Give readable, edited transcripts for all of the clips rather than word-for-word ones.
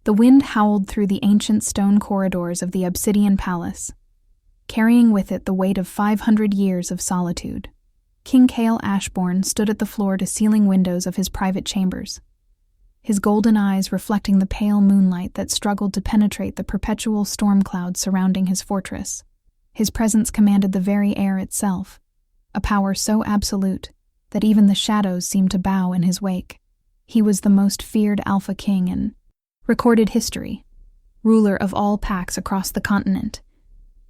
The wind howled through the ancient stone corridors of the obsidian palace, carrying with it the weight of 500 years of solitude. King Cale Ashbourne stood at the floor-to-ceiling windows of his private chambers, his golden eyes reflecting the pale moonlight that struggled to penetrate the perpetual storm clouds surrounding his fortress. His presence commanded the very air itself, a power so absolute that even the shadows seemed to bow in his wake. He was the most feared Alpha King in recorded history, ruler of all packs across the continent,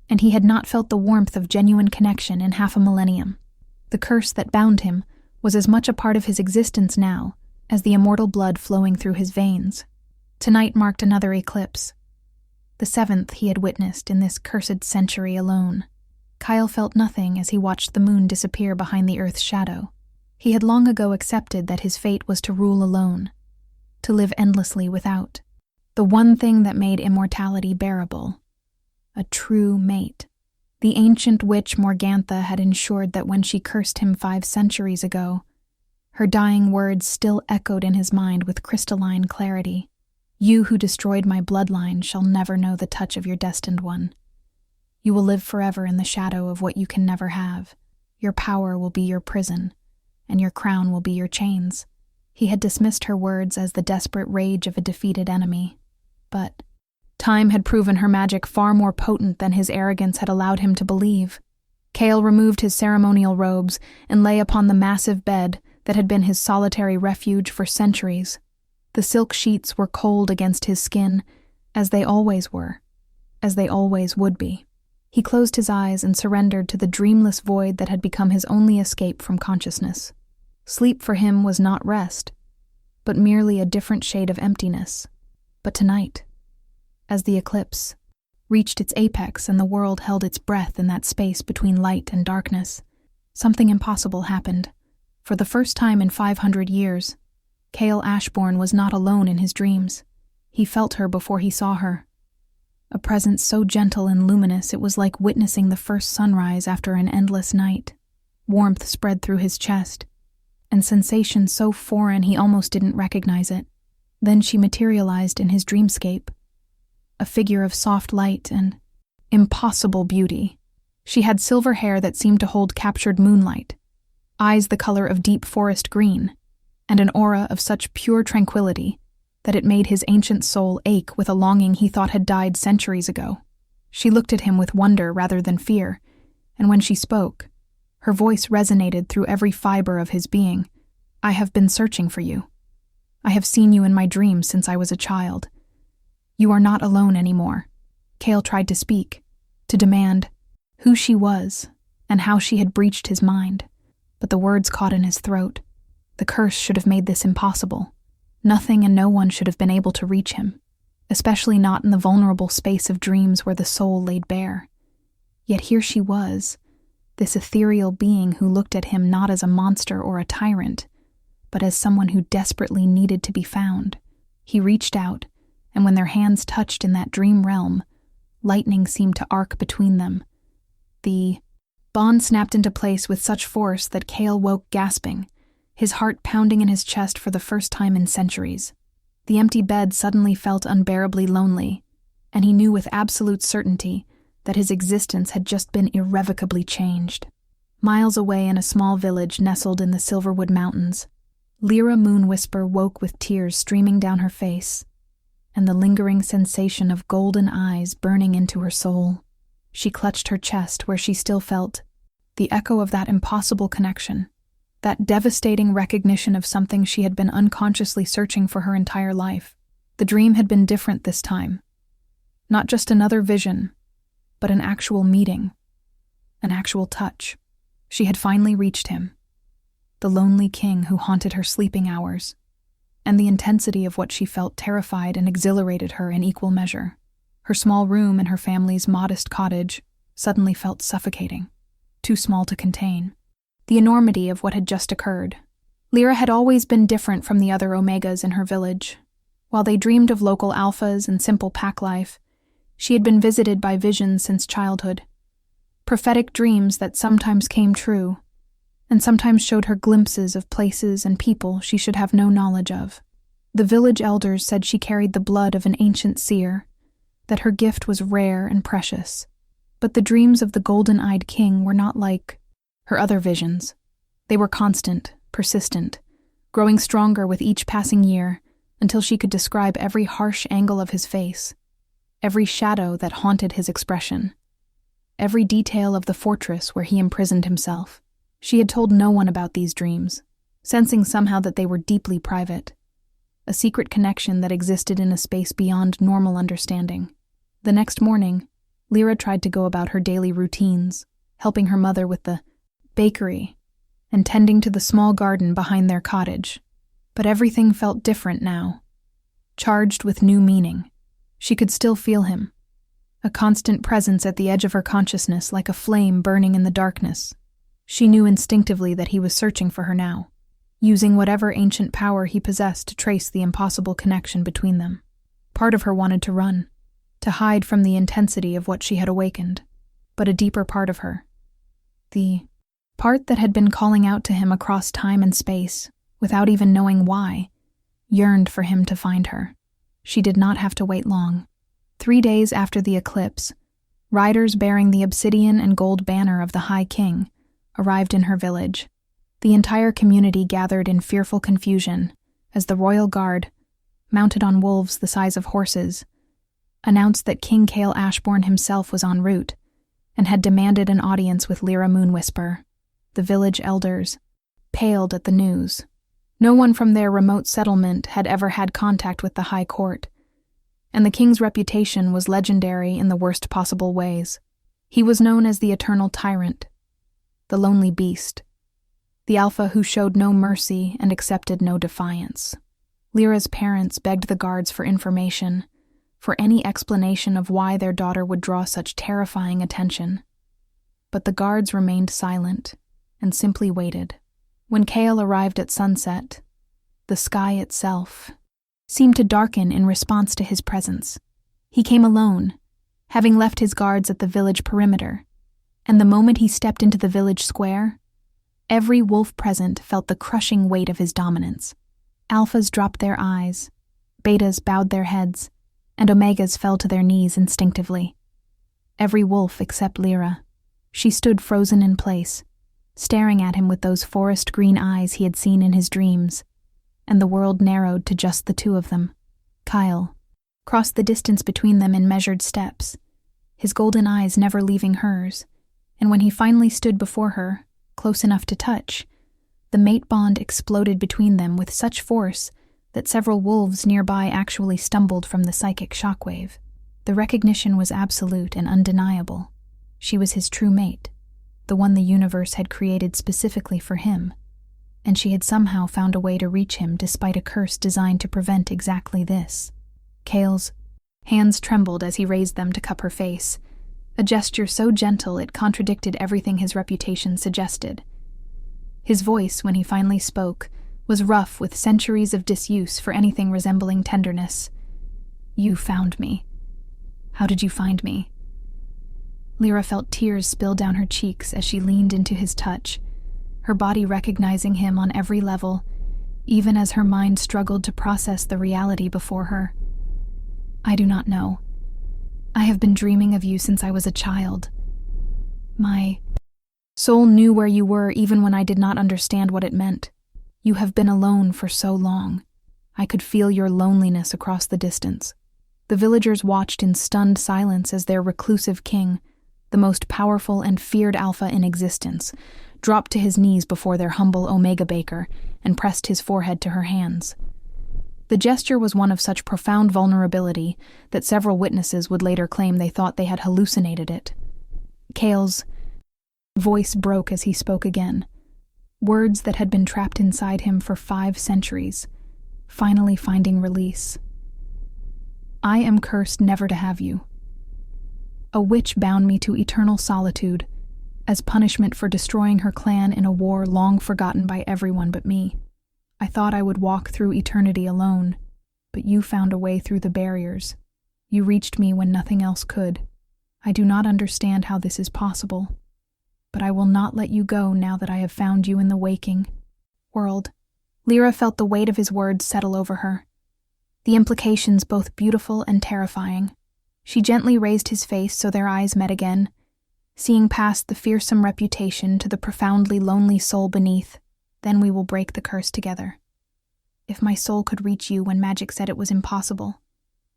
and he had not felt the warmth of genuine connection in half a millennium. The curse that bound him was as much a part of his existence now as the immortal blood flowing through his veins. Tonight marked another eclipse, the 7th he had witnessed in this cursed century alone. Kyle felt nothing as he watched the moon disappear behind the Earth's shadow. He had long ago accepted that his fate was to rule alone, to live endlessly without the one thing that made immortality bearable: a true mate. The ancient witch Morgantha had ensured that when she cursed him 5 centuries ago, her dying words still echoed in his mind with crystalline clarity. "You who destroyed my bloodline shall never know the touch of your destined one. You will live forever in the shadow of what you can never have. Your power will be your prison, and your crown will be your chains." He had dismissed her words as the desperate rage of a defeated enemy, but time had proven her magic far more potent than his arrogance had allowed him to believe. Cale removed his ceremonial robes and lay upon the massive bed that had been his solitary refuge for centuries. The silk sheets were cold against his skin, as they always were, as they always would be. He closed his eyes and surrendered to the dreamless void that had become his only escape from consciousness. Sleep for him was not rest, but merely a different shade of emptiness. But tonight, as the eclipse reached its apex and the world held its breath in that space between light and darkness, something impossible happened. For the first time in 500 years, Cale Ashbourne was not alone in his dreams. He felt her before he saw her. A presence so gentle and luminous it was like witnessing the first sunrise after an endless night. Warmth spread through his chest, and sensation so foreign he almost didn't recognize it. Then she materialized in his dreamscape, a figure of soft light and impossible beauty. She had silver hair that seemed to hold captured moonlight, eyes the color of deep forest green, and an aura of such pure tranquility that it made his ancient soul ache with a longing he thought had died centuries ago. She looked at him with wonder rather than fear, and when she spoke, her voice resonated through every fiber of his being. "I have been searching for you. I have seen you in my dreams since I was a child. You are not alone anymore." Cale tried to speak, to demand who she was and how she had breached his mind, but the words caught in his throat. The curse should have made this impossible. Nothing and no one should have been able to reach him, especially not in the vulnerable space of dreams where the soul laid bare. Yet here she was, this ethereal being who looked at him not as a monster or a tyrant, but as someone who desperately needed to be found. He reached out, and when their hands touched in that dream realm, lightning seemed to arc between them. The bond snapped into place with such force that Cale woke gasping, his heart pounding in his chest for the first time in centuries. The empty bed suddenly felt unbearably lonely, and he knew with absolute certainty that his existence had just been irrevocably changed. Miles away in a small village nestled in the Silverwood Mountains, Lyra Moonwhisper woke with tears streaming down her face, and the lingering sensation of golden eyes burning into her soul. She clutched her chest where she still felt the echo of that impossible connection, that devastating recognition of something she had been unconsciously searching for her entire life. The dream had been different this time. Not just another vision, but an actual meeting, an actual touch. She had finally reached him, the lonely king who haunted her sleeping hours, and the intensity of what she felt terrified and exhilarated her in equal measure. Her small room in her family's modest cottage suddenly felt suffocating, too small to contain. The enormity of what had just occurred. Lyra had always been different from the other Omegas in her village. While they dreamed of local alphas and simple pack life, she had been visited by visions since childhood. Prophetic dreams that sometimes came true, and sometimes showed her glimpses of places and people she should have no knowledge of. The village elders said she carried the blood of an ancient seer, that her gift was rare and precious. But the dreams of the golden-eyed king were not like her other visions. They were constant, persistent, growing stronger with each passing year until she could describe every harsh angle of his face, every shadow that haunted his expression, every detail of the fortress where he imprisoned himself. She had told no one about these dreams, sensing somehow that they were deeply private, a secret connection that existed in a space beyond normal understanding. The next morning, Lyra tried to go about her daily routines, helping her mother with the bakery and tending to the small garden behind their cottage. But everything felt different now, charged with new meaning. She could still feel him, a constant presence at the edge of her consciousness like a flame burning in the darkness. She knew instinctively that he was searching for her now, using whatever ancient power he possessed to trace the impossible connection between them. Part of her wanted to run, to hide from the intensity of what she had awakened, but a deeper part of her, the part that had been calling out to him across time and space, without even knowing why, yearned for him to find her. She did not have to wait long. 3 days after the eclipse, riders bearing the obsidian and gold banner of the High King arrived in her village. The entire community gathered in fearful confusion as the royal guard, mounted on wolves the size of horses, announced that King Cale Ashbourne himself was en route and had demanded an audience with Lyra Moonwhisper. The village elders paled at the news. No one from their remote settlement had ever had contact with the High Court, and the king's reputation was legendary in the worst possible ways. He was known as the Eternal Tyrant, the Lonely Beast, the Alpha who showed no mercy and accepted no defiance. Lyra's parents begged the guards for information, for any explanation of why their daughter would draw such terrifying attention. But the guards remained silent and simply waited. When Cale arrived at sunset, the sky itself seemed to darken in response to his presence. He came alone, having left his guards at the village perimeter, and the moment he stepped into the village square, every wolf present felt the crushing weight of his dominance. Alphas dropped their eyes, betas bowed their heads, and omegas fell to their knees instinctively. Every wolf except Lyra. She stood frozen in place, staring at him with those forest green eyes he had seen in his dreams, and the world narrowed to just the two of them. Kyle crossed the distance between them in measured steps, his golden eyes never leaving hers, and when he finally stood before her, close enough to touch, the mate bond exploded between them with such force that several wolves nearby actually stumbled from the psychic shockwave. The recognition was absolute and undeniable. She was his true mate, the one the universe had created specifically for him, and she had somehow found a way to reach him despite a curse designed to prevent exactly this. Cale's hands trembled as he raised them to cup her face, a gesture so gentle it contradicted everything his reputation suggested. His voice, when he finally spoke, was rough with centuries of disuse for anything resembling tenderness. "You found me. How did you find me?" Lyra felt tears spill down her cheeks as she leaned into his touch, her body recognizing him on every level, even as her mind struggled to process the reality before her. "I do not know. I have been dreaming of you since I was a child. My soul knew where you were even when I did not understand what it meant. You have been alone for so long. I could feel your loneliness across the distance." The villagers watched in stunned silence as their reclusive king, the most powerful and feared alpha in existence, dropped to his knees before their humble Omega Baker and pressed his forehead to her hands. The gesture was one of such profound vulnerability that several witnesses would later claim they thought they had hallucinated it. Cale's voice broke as he spoke again, words that had been trapped inside him for 5 centuries, finally finding release. "I am cursed never to have you. A witch bound me to eternal solitude, as punishment for destroying her clan in a war long forgotten by everyone but me. I thought I would walk through eternity alone, but you found a way through the barriers. You reached me when nothing else could. I do not understand how this is possible, but I will not let you go now that I have found you in the waking world." Lyra felt the weight of his words settle over her, the implications both beautiful and terrifying. She gently raised his face so their eyes met again, seeing past the fearsome reputation to the profoundly lonely soul beneath. Then we will break the curse together. If my soul could reach you when magic said it was impossible,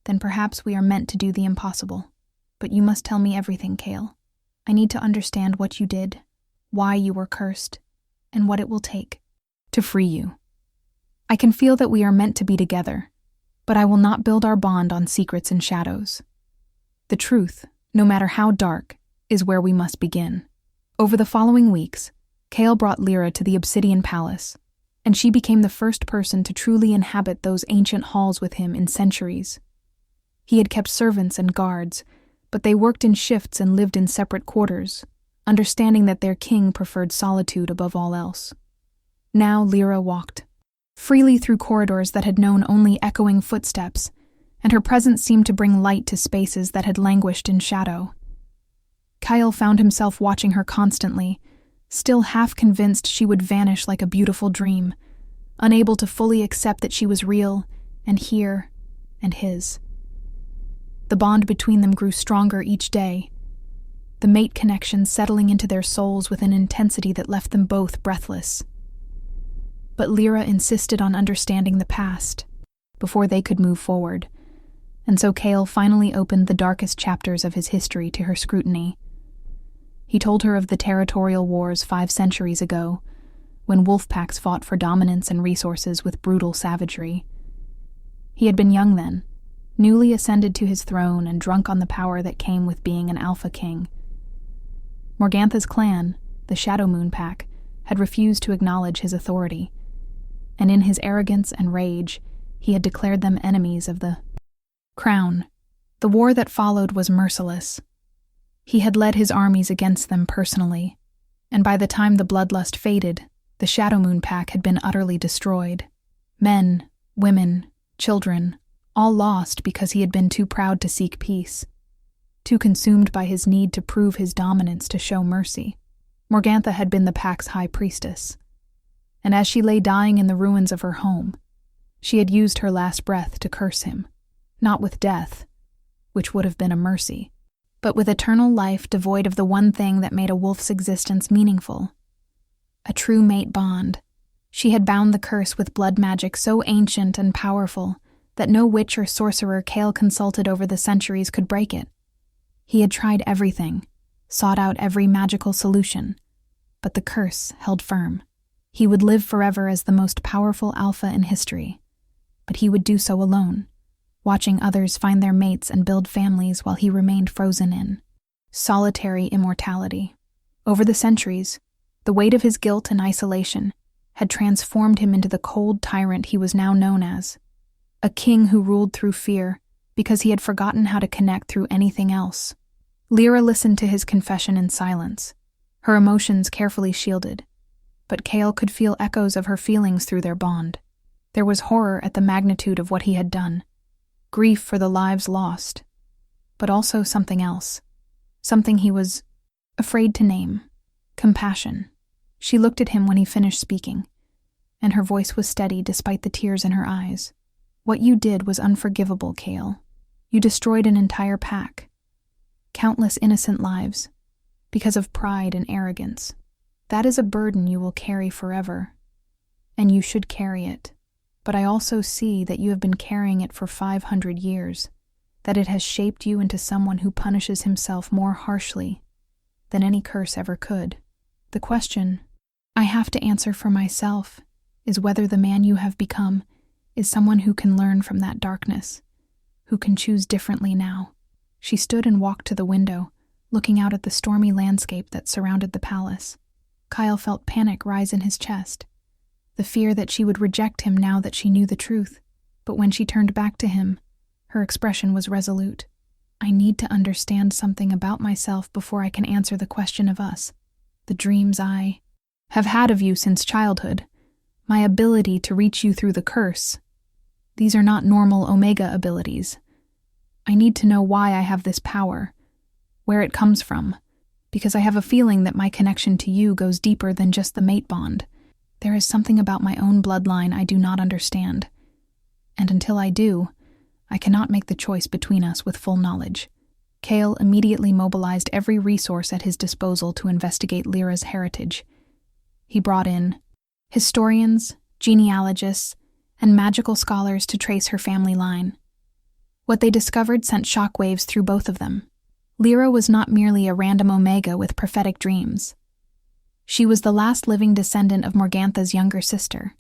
then perhaps we are meant to do the impossible. But you must tell me everything, Kale. I need to understand what you did, why you were cursed, and what it will take to free you. I can feel that we are meant to be together, but I will not build our bond on secrets and shadows. The truth, no matter how dark, is where we must begin. Over the following weeks, Kale brought Lyra to the Obsidian Palace, and she became the first person to truly inhabit those ancient halls with him in centuries. He had kept servants and guards, but they worked in shifts and lived in separate quarters, understanding that their king preferred solitude above all else. Now Lyra walked freely through corridors that had known only echoing footsteps, and her presence seemed to bring light to spaces that had languished in shadow. Kyle found himself watching her constantly, still half convinced she would vanish like a beautiful dream, unable to fully accept that she was real and here and his. The bond between them grew stronger each day, the mate connection settling into their souls with an intensity that left them both breathless. But Lyra insisted on understanding the past before they could move forward, and so Kale finally opened the darkest chapters of his history to her scrutiny. He told her of the territorial wars 5 centuries ago, when wolf packs fought for dominance and resources with brutal savagery. He had been young then, newly ascended to his throne and drunk on the power that came with being an alpha king. Morgantha's clan, the Shadow Moon Pack, had refused to acknowledge his authority, and in his arrogance and rage, he had declared them enemies of the Crown. The war that followed was merciless. He had led his armies against them personally, and by the time the bloodlust faded, the Shadow Moon Pack had been utterly destroyed. Men, women, children, all lost because he had been too proud to seek peace, too consumed by his need to prove his dominance to show mercy. Morgantha had been the Pack's high priestess, and as she lay dying in the ruins of her home, she had used her last breath to curse him, not with death, which would have been a mercy, but with eternal life devoid of the one thing that made a wolf's existence meaningful: a true mate bond. She had bound the curse with blood magic so ancient and powerful that no witch or sorcerer Kale consulted over the centuries could break it. He had tried everything, sought out every magical solution, but the curse held firm. He would live forever as the most powerful alpha in history, but he would do so alone, watching others find their mates and build families while he remained frozen in solitary immortality. Over the centuries, the weight of his guilt and isolation had transformed him into the cold tyrant he was now known as, a king who ruled through fear because he had forgotten how to connect through anything else. Lyra listened to his confession in silence, her emotions carefully shielded, but Kale could feel echoes of her feelings through their bond. There was horror at the magnitude of what he had done, grief for the lives lost, but also something else, something he was afraid to name: compassion. She looked at him when he finished speaking, and her voice was steady despite the tears in her eyes. What you did was unforgivable, Kale. You destroyed an entire pack, countless innocent lives, because of pride and arrogance. That is a burden you will carry forever, and you should carry it. But I also see that you have been carrying it for 500 years, that it has shaped you into someone who punishes himself more harshly than any curse ever could. The question I have to answer for myself is whether the man you have become is someone who can learn from that darkness, who can choose differently now. She stood and walked to the window, looking out at the stormy landscape that surrounded the palace. Kyle felt panic rise in his chest, the fear that she would reject him now that she knew the truth. But when she turned back to him, her expression was resolute. I need to understand something about myself before I can answer the question of us. The dreams I have had of you since childhood, my ability to reach you through the curse. These are not normal Omega abilities. I need to know why I have this power, where it comes from, because I have a feeling that my connection to you goes deeper than just the mate bond. There is something about my own bloodline I do not understand, and until I do, I cannot make the choice between us with full knowledge. Kale immediately mobilized every resource at his disposal to investigate Lyra's heritage. He brought in historians, genealogists, and magical scholars to trace her family line. What they discovered sent shockwaves through both of them. Lyra was not merely a random omega with prophetic dreams. She was the last living descendant of Morgantha's younger sister,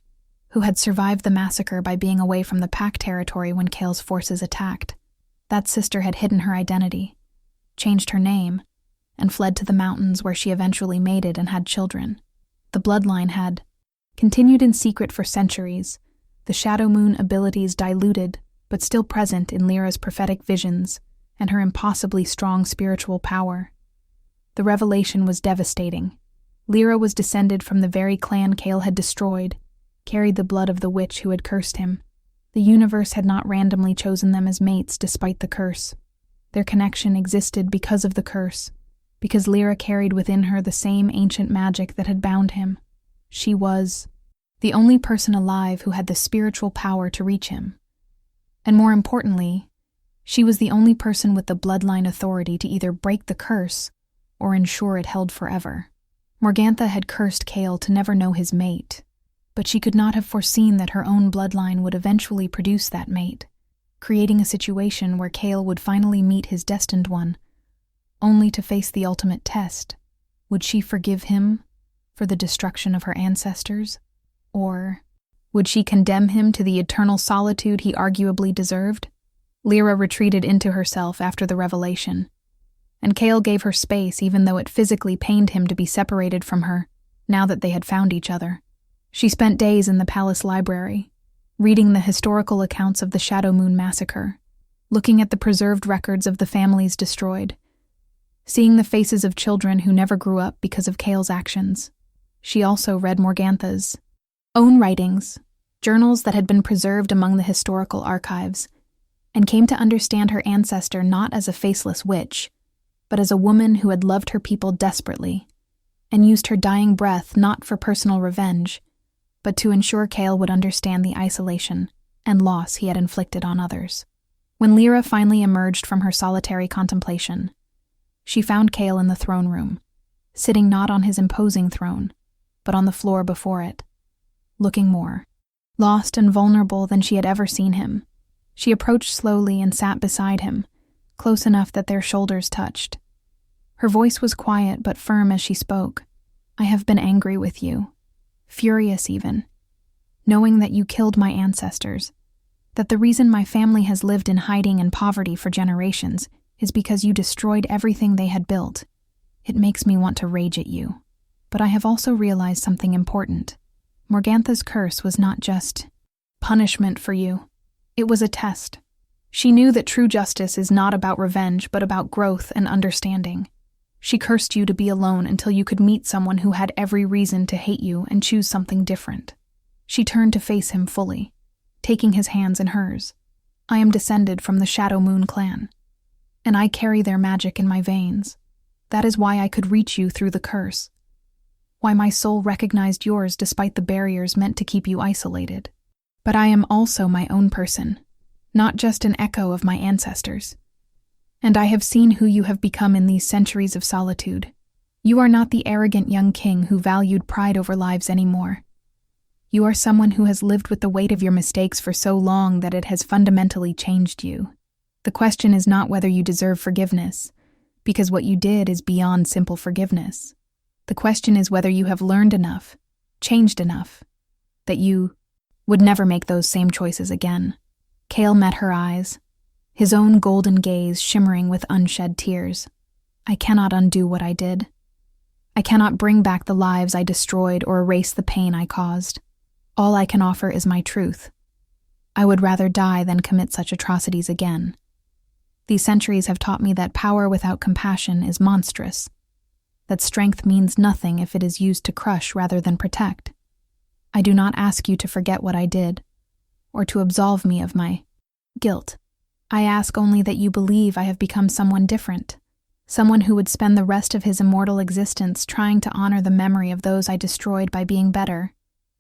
who had survived the massacre by being away from the Pack territory when Kale's forces attacked. That sister had hidden her identity, changed her name, and fled to the mountains where she eventually mated and had children. The bloodline had continued in secret for centuries, the shadow moon abilities diluted but still present in Lyra's prophetic visions and her impossibly strong spiritual power. The revelation was devastating. Lyra was descended from the very clan Kale had destroyed, carried the blood of the witch who had cursed him. The universe had not randomly chosen them as mates despite the curse. Their connection existed because of the curse, because Lyra carried within her the same ancient magic that had bound him. She was the only person alive who had the spiritual power to reach him. And more importantly, she was the only person with the bloodline authority to either break the curse or ensure it held forever. Morgantha had cursed Kale to never know his mate, but she could not have foreseen that her own bloodline would eventually produce that mate, creating a situation where Kale would finally meet his destined one, only to face the ultimate test. Would she forgive him for the destruction of her ancestors? Or would she condemn him to the eternal solitude he arguably deserved? Lyra retreated into herself after the revelation, and Kale gave her space even though it physically pained him to be separated from her, now that they had found each other. She spent days in the palace library, reading the historical accounts of the Shadow Moon massacre, looking at the preserved records of the families destroyed, seeing the faces of children who never grew up because of Kale's actions. She also read Morgantha's own writings, journals that had been preserved among the historical archives, and came to understand her ancestor not as a faceless witch, but as a woman who had loved her people desperately, and used her dying breath not for personal revenge, but to ensure Kale would understand the isolation and loss he had inflicted on others. When Lyra finally emerged from her solitary contemplation, she found Kale in the throne room, sitting not on his imposing throne, but on the floor before it, looking more lost and vulnerable than she had ever seen him. She approached slowly and sat beside him, close enough that their shoulders touched. Her voice was quiet but firm as she spoke. "I have been angry with you, furious even, knowing that you killed my ancestors, that the reason my family has lived in hiding and poverty for generations is because you destroyed everything they had built. It makes me want to rage at you. But I have also realized something important. Morgantha's curse was not just punishment for you. It was a test. She knew that true justice is not about revenge, but about growth and understanding. She cursed you to be alone until you could meet someone who had every reason to hate you and choose something different." She turned to face him fully, taking his hands in hers. "I am descended from the Shadow Moon clan, and I carry their magic in my veins. That is why I could reach you through the curse, why my soul recognized yours despite the barriers meant to keep you isolated. But I am also my own person, not just an echo of my ancestors. And I have seen who you have become in these centuries of solitude. You are not the arrogant young king who valued pride over lives anymore. You are someone who has lived with the weight of your mistakes for so long that it has fundamentally changed you. The question is not whether you deserve forgiveness, because what you did is beyond simple forgiveness. The question is whether you have learned enough, changed enough, that you would never make those same choices again." Kale met her eyes, his own golden gaze shimmering with unshed tears. "I cannot undo what I did. I cannot bring back the lives I destroyed or erase the pain I caused. All I can offer is my truth. I would rather die than commit such atrocities again. These centuries have taught me that power without compassion is monstrous, that strength means nothing if it is used to crush rather than protect. I do not ask you to forget what I did, or to absolve me of my guilt. I ask only that you believe I have become someone different, someone who would spend the rest of his immortal existence trying to honor the memory of those I destroyed by being better,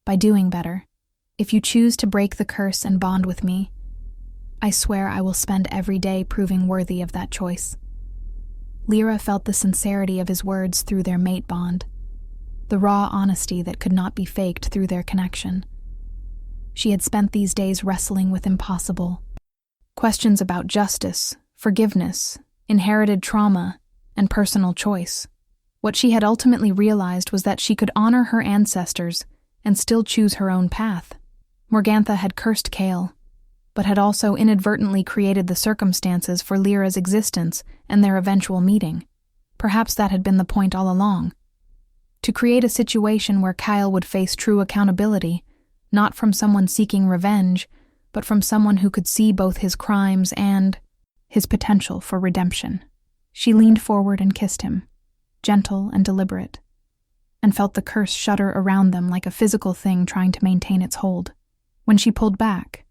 by doing better. If you choose to break the curse and bond with me, I swear I will spend every day proving worthy of that choice. Lyra felt the sincerity of his words through their mate bond, the raw honesty that could not be faked through their connection. She had spent these days wrestling with impossible questions about justice, forgiveness, inherited trauma, and personal choice. What she had ultimately realized was that she could honor her ancestors and still choose her own path. Morgantha had cursed Kale, but had also inadvertently created the circumstances for Lyra's existence and their eventual meeting. Perhaps that had been the point all along. To create a situation where Kyle would face true accountability, not from someone seeking revenge, but from someone who could see both his crimes and his potential for redemption. She leaned forward and kissed him, gentle and deliberate, and felt the curse shudder around them like a physical thing trying to maintain its hold. When she pulled back,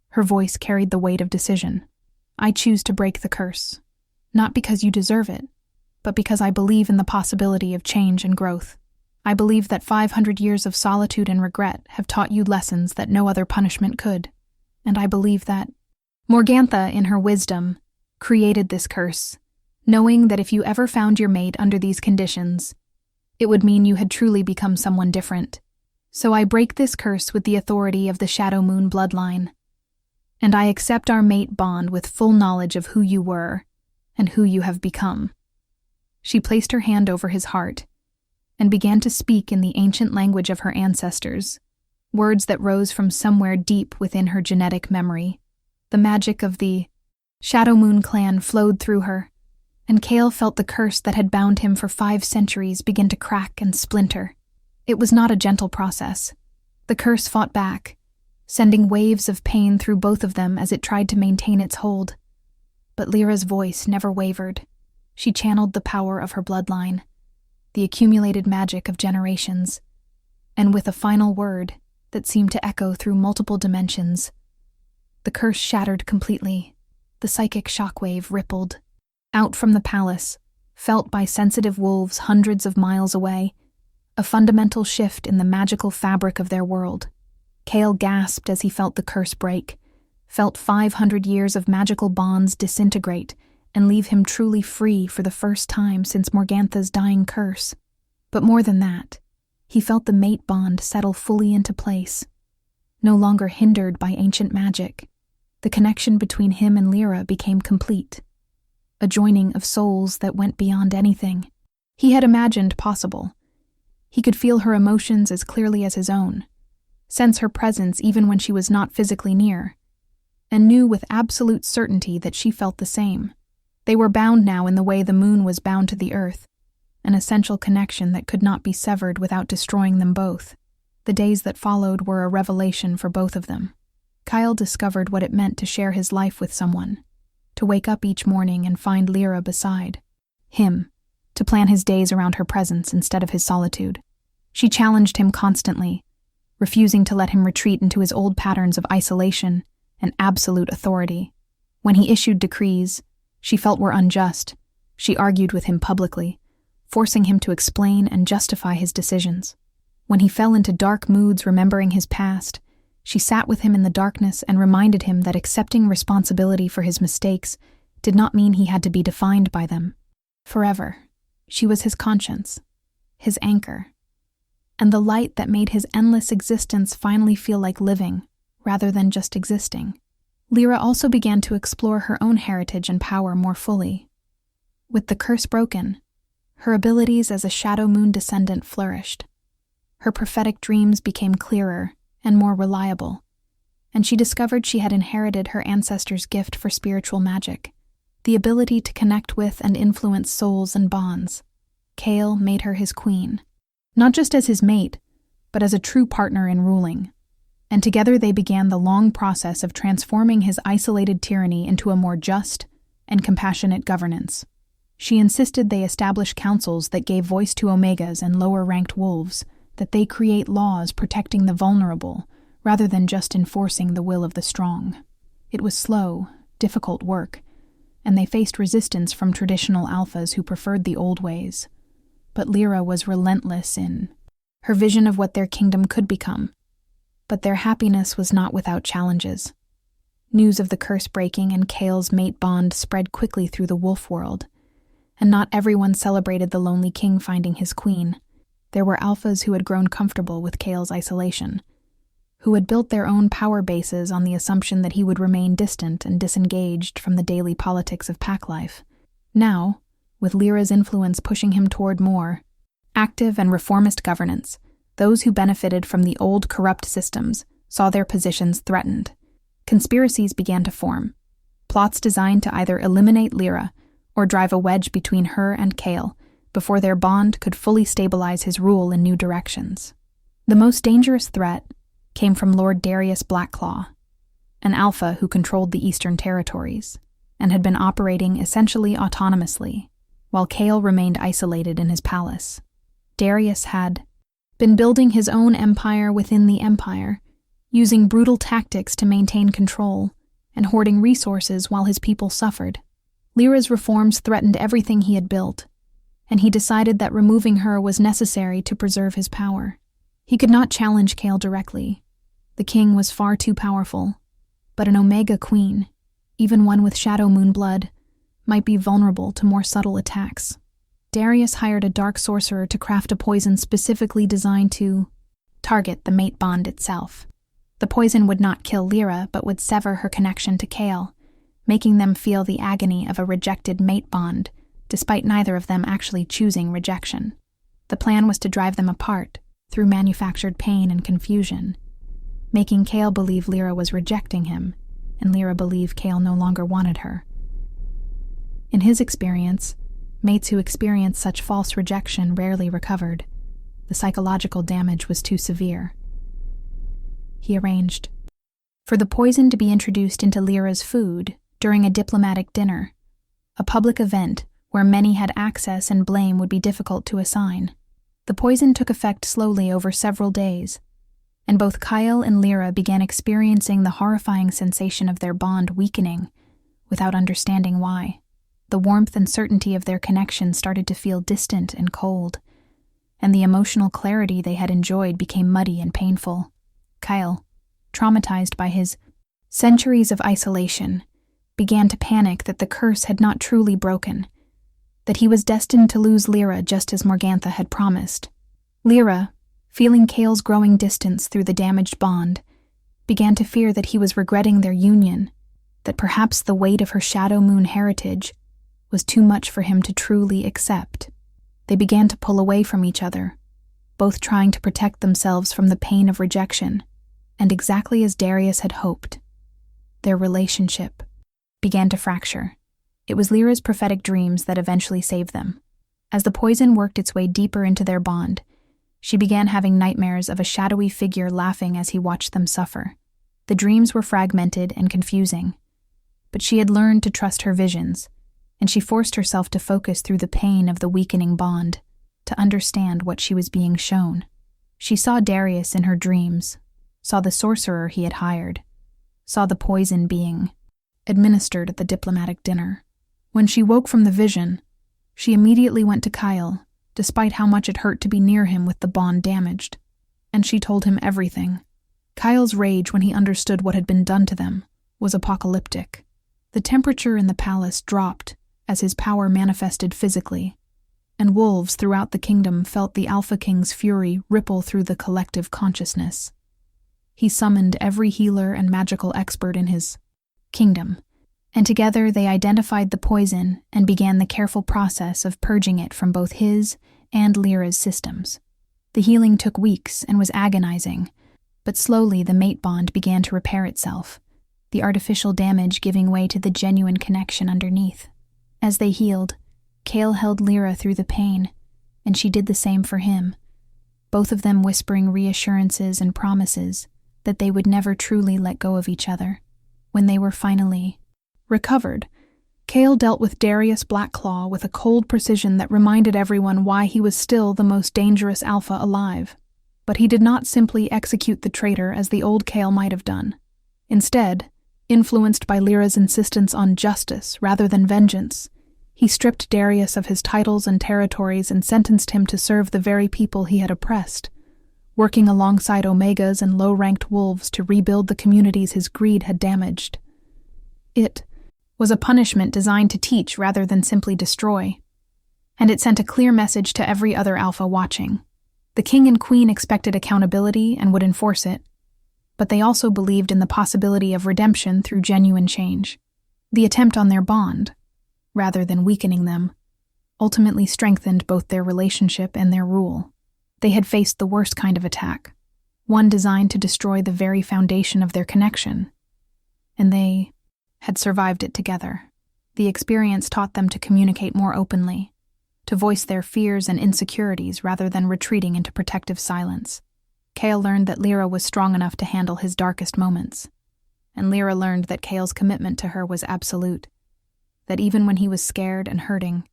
her voice carried the weight of decision. I choose to break the curse, not because you deserve it, but because I believe in the possibility of change and growth. I believe that 500 years of solitude and regret have taught you lessons that no other punishment could. And I believe that Morgantha, in her wisdom, created this curse, knowing that if you ever found your mate under these conditions, it would mean you had truly become someone different. So I break this curse with the authority of the Shadow Moon bloodline, and I accept our mate bond with full knowledge of who you were and who you have become. She placed her hand over his heart and began to speak in the ancient language of her ancestors, words that rose from somewhere deep within her genetic memory. The magic of the Shadow Moon clan flowed through her, and Kale felt the curse that had bound him for 5 centuries begin to crack and splinter. It was not a gentle process. The curse fought back, sending waves of pain through both of them as it tried to maintain its hold. But Lyra's voice never wavered. She channeled the power of her bloodline, the accumulated magic of generations, and with a final word that seemed to echo through multiple dimensions, the curse shattered completely. The psychic shockwave rippled. Out from the palace, felt by sensitive wolves hundreds of miles away, a fundamental shift in the magical fabric of their world. Kale gasped as he felt the curse break, felt 500 years of magical bonds disintegrate and leave him truly free for the first time since Morgantha's dying curse. But more than that, he felt the mate bond settle fully into place. No longer hindered by ancient magic, the connection between him and Lyra became complete. A joining of souls that went beyond anything he had imagined possible. He could feel her emotions as clearly as his own, sense her presence even when she was not physically near, and knew with absolute certainty that she felt the same. They were bound now in the way the moon was bound to the earth, an essential connection that could not be severed without destroying them both. The days that followed were a revelation for both of them. Kyle discovered what it meant to share his life with someone, to wake up each morning and find Lyra beside him, to plan his days around her presence instead of his solitude. She challenged him constantly, refusing to let him retreat into his old patterns of isolation and absolute authority. When he issued decrees she felt were unjust, she argued with him publicly, forcing him to explain and justify his decisions. When he fell into dark moods remembering his past, she sat with him in the darkness and reminded him that accepting responsibility for his mistakes did not mean he had to be defined by them. Forever, she was his conscience, his anchor, and the light that made his endless existence finally feel like living, rather than just existing. Lyra also began to explore her own heritage and power more fully. With the curse broken, her abilities as a Shadow Moon descendant flourished. Her prophetic dreams became clearer and more reliable, and she discovered she had inherited her ancestors' gift for spiritual magic, the ability to connect with and influence souls and bonds. Kale made her his queen, not just as his mate, but as a true partner in ruling, and together they began the long process of transforming his isolated tyranny into a more just and compassionate governance. She insisted they establish councils that gave voice to omegas and lower-ranked wolves, that they create laws protecting the vulnerable, rather than just enforcing the will of the strong. It was slow, difficult work, and they faced resistance from traditional alphas who preferred the old ways. But Lyra was relentless in her vision of what their kingdom could become. But their happiness was not without challenges. News of the curse breaking and Kale's mate bond spread quickly through the wolf world, and not everyone celebrated the lonely king finding his queen. There were alphas who had grown comfortable with Kale's isolation, who had built their own power bases on the assumption that he would remain distant and disengaged from the daily politics of pack life. Now, with Lyra's influence pushing him toward more active and reformist governance, those who benefited from the old corrupt systems saw their positions threatened. Conspiracies began to form, plots designed to either eliminate Lyra or drive a wedge between her and Kale before their bond could fully stabilize his rule in new directions. The most dangerous threat came from Lord Darius Blackclaw, an alpha who controlled the Eastern Territories and had been operating essentially autonomously, while Kale remained isolated in his palace. Darius had been building his own empire within the empire, using brutal tactics to maintain control and hoarding resources while his people suffered. Lyra's reforms threatened everything he had built, and he decided that removing her was necessary to preserve his power. He could not challenge Kale directly. The king was far too powerful, but an Omega queen, even one with Shadow Moon blood, might be vulnerable to more subtle attacks. Darius hired a dark sorcerer to craft a poison specifically designed to target the mate bond itself. The poison would not kill Lyra, but would sever her connection to Kale, making them feel the agony of a rejected mate bond, despite neither of them actually choosing rejection. The plan was to drive them apart through manufactured pain and confusion, making Kale believe Lyra was rejecting him, and Lyra believe Kale no longer wanted her. In his experience, mates who experienced such false rejection rarely recovered. The psychological damage was too severe. He arranged for the poison to be introduced into Lyra's food during a diplomatic dinner, a public event where many had access and blame would be difficult to assign. The poison took effect slowly over several days, and both Kyle and Lyra began experiencing the horrifying sensation of their bond weakening without understanding why. The warmth and certainty of their connection started to feel distant and cold, and the emotional clarity they had enjoyed became muddy and painful. Kyle, traumatized by his centuries of isolation, began to panic that the curse had not truly broken, that he was destined to lose Lyra just as Morgantha had promised. Lyra, feeling Kale's growing distance through the damaged bond, began to fear that he was regretting their union, that perhaps the weight of her Shadow Moon heritage was too much for him to truly accept. They began to pull away from each other, both trying to protect themselves from the pain of rejection, and exactly as Darius had hoped, their relationship began to fracture. It was Lyra's prophetic dreams that eventually saved them. As the poison worked its way deeper into their bond, she began having nightmares of a shadowy figure laughing as he watched them suffer. The dreams were fragmented and confusing, but she had learned to trust her visions, and she forced herself to focus through the pain of the weakening bond, to understand what she was being shown. She saw Darius in her dreams, saw the sorcerer he had hired, saw the poison being administered at the diplomatic dinner. When she woke from the vision, she immediately went to Kyle, despite how much it hurt to be near him with the bond damaged, and she told him everything. Kyle's rage when he understood what had been done to them was apocalyptic. The temperature in the palace dropped as his power manifested physically, and wolves throughout the kingdom felt the Alpha King's fury ripple through the collective consciousness. He summoned every healer and magical expert in his kingdom, and together they identified the poison and began the careful process of purging it from both his and Lyra's systems. The healing took weeks and was agonizing, but slowly the mate bond began to repair itself, the artificial damage giving way to the genuine connection underneath. As they healed, Kale held Lyra through the pain, and she did the same for him, both of them whispering reassurances and promises that they would never truly let go of each other. When they were finally recovered, Kale dealt with Darius Blackclaw with a cold precision that reminded everyone why he was still the most dangerous alpha alive. But he did not simply execute the traitor as the old Kale might have done. Instead, influenced by Lyra's insistence on justice rather than vengeance, he stripped Darius of his titles and territories and sentenced him to serve the very people he had oppressed, working alongside Omegas and low-ranked wolves to rebuild the communities his greed had damaged. It was a punishment designed to teach rather than simply destroy, and it sent a clear message to every other alpha watching. The king and queen expected accountability and would enforce it, but they also believed in the possibility of redemption through genuine change. The attempt on their bond, rather than weakening them, ultimately strengthened both their relationship and their rule. They had faced the worst kind of attack, one designed to destroy the very foundation of their connection, and they had survived it together. The experience taught them to communicate more openly, to voice their fears and insecurities rather than retreating into protective silence. Kale learned that Lyra was strong enough to handle his darkest moments, and Lyra learned that Kale's commitment to her was absolute, that even when he was scared and hurting,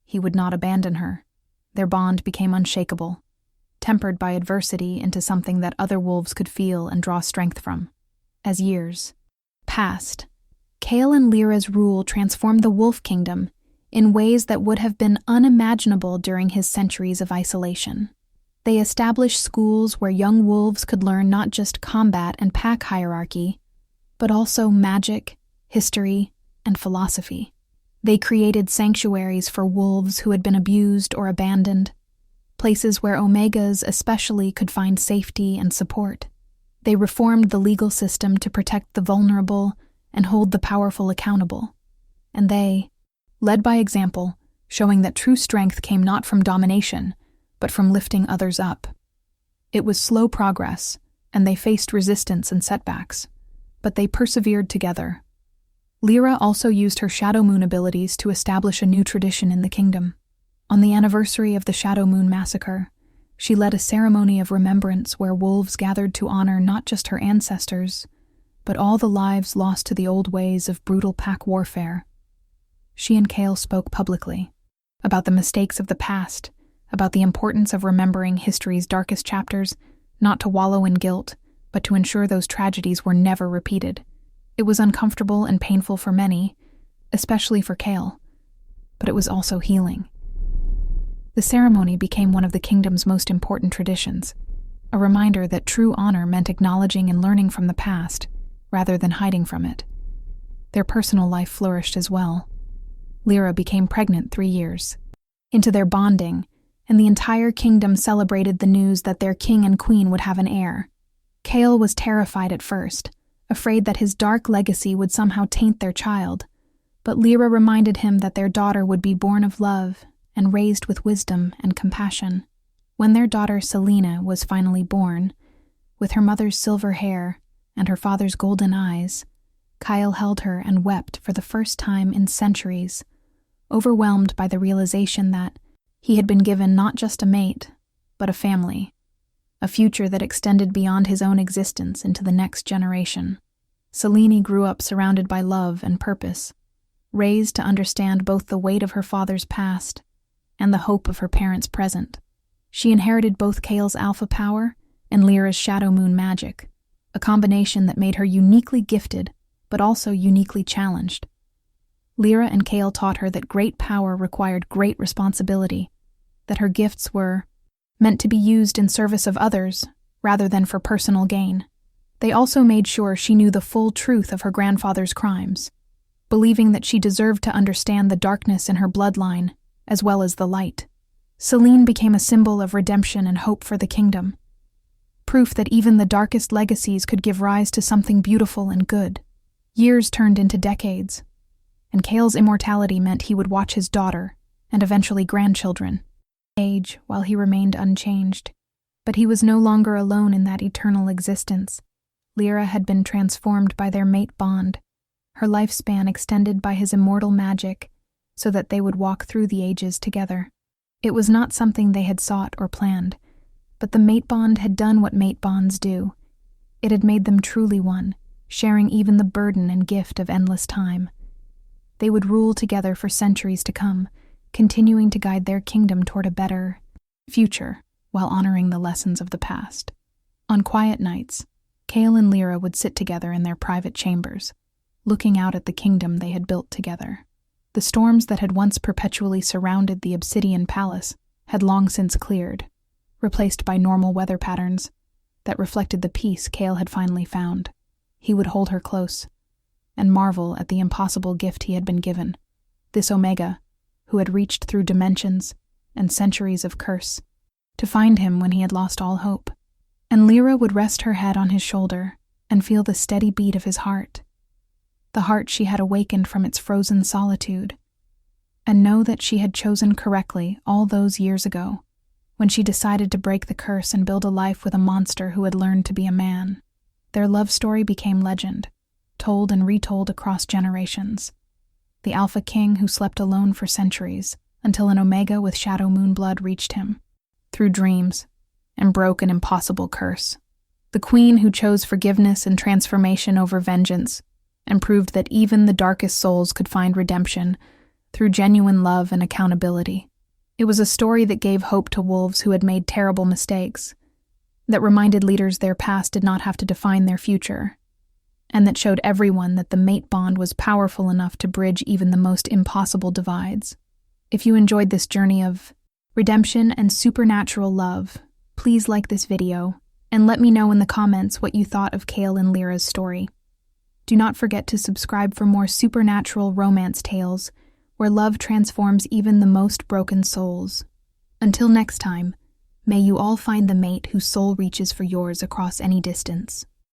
he would not abandon her. Their bond became unshakable, tempered by adversity into something that other wolves could feel and draw strength from. As years passed, Kale and Lyra's rule transformed the wolf kingdom in ways that would have been unimaginable during his centuries of isolation. They established schools where young wolves could learn not just combat and pack hierarchy, but also magic, history, and philosophy. They created sanctuaries for wolves who had been abused or abandoned, places where omegas especially could find safety and support. They reformed the legal system to protect the vulnerable and hold the powerful accountable. And they led by example, showing that true strength came not from domination, but from lifting others up. It was slow progress, and they faced resistance and setbacks, but they persevered together. Lyra also used her Shadow Moon abilities to establish a new tradition in the kingdom. On the anniversary of the Shadow Moon massacre, she led a ceremony of remembrance where wolves gathered to honor not just her ancestors, but all the lives lost to the old ways of brutal pack warfare. She and Kale spoke publicly about the mistakes of the past, about the importance of remembering history's darkest chapters, not to wallow in guilt, but to ensure those tragedies were never repeated. It was uncomfortable and painful for many, especially for Kale, but it was also healing. The ceremony became one of the kingdom's most important traditions, a reminder that true honor meant acknowledging and learning from the past, rather than hiding from it. Their personal life flourished as well. Lyra became pregnant 3 years into their bonding, and the entire kingdom celebrated the news that their king and queen would have an heir. Kale was terrified at first, afraid that his dark legacy would somehow taint their child, but Lyra reminded him that their daughter would be born of love and raised with wisdom and compassion. When their daughter Selena was finally born, with her mother's silver hair and her father's golden eyes, Kyle held her and wept for the first time in centuries, overwhelmed by the realization that he had been given not just a mate, but a family, a future that extended beyond his own existence into the next generation. Selene grew up surrounded by love and purpose, raised to understand both the weight of her father's past and the hope of her parents' present. She inherited both Kale's alpha power and Lyra's Shadow Moon magic, a combination that made her uniquely gifted, but also uniquely challenged. Lyra and Kale taught her that great power required great responsibility, that her gifts were meant to be used in service of others, rather than for personal gain. They also made sure she knew the full truth of her grandfather's crimes, believing that she deserved to understand the darkness in her bloodline, as well as the light. Selene became a symbol of redemption and hope for the kingdom, proof that even the darkest legacies could give rise to something beautiful and good. Years turned into decades, and Kale's immortality meant he would watch his daughter, and eventually grandchildren, age while he remained unchanged. But he was no longer alone in that eternal existence. Lyra had been transformed by their mate bond, her lifespan extended by his immortal magic, so that they would walk through the ages together. It was not something they had sought or planned, but the mate bond had done what mate bonds do. It had made them truly one, sharing even the burden and gift of endless time. They would rule together for centuries to come, continuing to guide their kingdom toward a better future while honoring the lessons of the past. On quiet nights, Kale and Lyra would sit together in their private chambers, looking out at the kingdom they had built together. The storms that had once perpetually surrounded the obsidian palace had long since cleared, replaced by normal weather patterns that reflected the peace Kale had finally found. He would hold her close, and marvel at the impossible gift he had been given. This Omega, who had reached through dimensions and centuries of curse, to find him when he had lost all hope. And Lyra would rest her head on his shoulder and feel the steady beat of his heart, the heart she had awakened from its frozen solitude, and know that she had chosen correctly all those years ago, when she decided to break the curse and build a life with a monster who had learned to be a man. Their love story became legend, told and retold across generations. The Alpha King who slept alone for centuries, until an Omega with shadow moon blood reached him, through dreams, and broke an impossible curse. The Queen who chose forgiveness and transformation over vengeance, and proved that even the darkest souls could find redemption through genuine love and accountability. It was a story that gave hope to wolves who had made terrible mistakes, that reminded leaders their past did not have to define their future, and that showed everyone that the mate bond was powerful enough to bridge even the most impossible divides. If you enjoyed this journey of redemption and supernatural love, please like this video and let me know in the comments what you thought of Kale and Lyra's story. Do not forget to subscribe for more supernatural romance tales where love transforms even the most broken souls. Until next time, may you all find the mate whose soul reaches for yours across any distance.